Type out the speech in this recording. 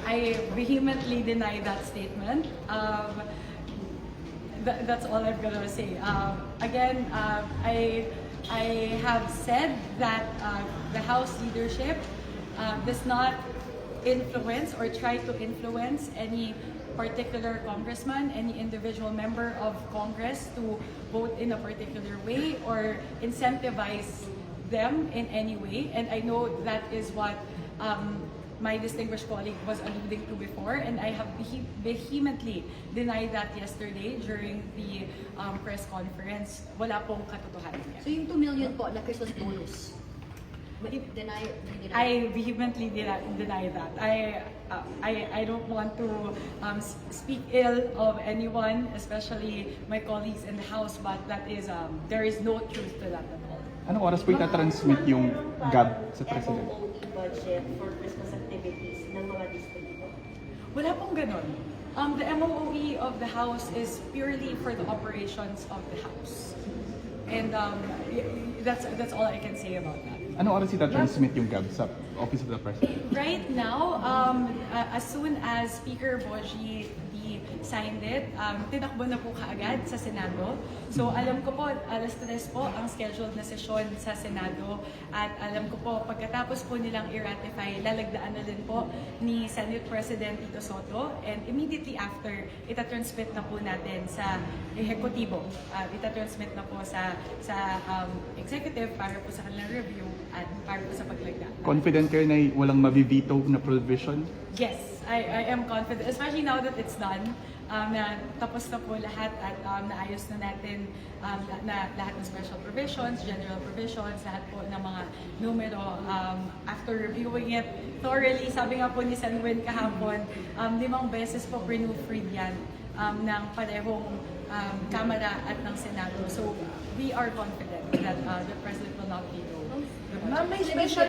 I vehemently deny that statement. That's all I'm gonna say. Again, I have said that the House leadership does not influence or try to influence any particular congressman, any individual member of Congress to vote in a particular way or incentivize them in any way. And I know that is what my distinguished colleague was alluding to before, and I have vehemently denied that yesterday during the press conference. Wala pong katotohanan yan. So yung 2 million po na Christmas bonus, deny? I vehemently deny that. I don't want to speak ill of anyone, especially my colleagues in the House, but that is there is no truth to that at all. Anong oras po itatransmit yung GAB sa President? MOE budget for Christmas activities ng mga distrito? Wala pong ganun. The MOE of the House is purely for the operations of the House. And that's all I can say about that. Anong oras itatransmit yung GAB sa Office of the President? Right now, as soon as Speaker Boji signed it, tinakbo na po kaagad sa Senado. So alam ko po, alas 3 po ang scheduled na sesyon sa Senado. At alam ko po, pagkatapos po nilang i-ratify, lalagdaan na din po ni Senate President Tito Soto. And immediately after, itatransmit na po natin sa Ehekutibo. Itatransmit na po sa Executive para po sa kanilang review at para po sa paglagda. Confident kayo na walang mabivito na provision? Yes, I am confident, especially now that it's done, na tapos na po lahat at naayos na natin na lahat ng special provisions, general provisions, lahat po ng mga numero. After reviewing it thoroughly, sabi nga po ni Sen. Win kahapon, 5 beses po proofread yan ng parehong Kamara at ng Senado. So we are confident that the President will not veto. Ma'am, may special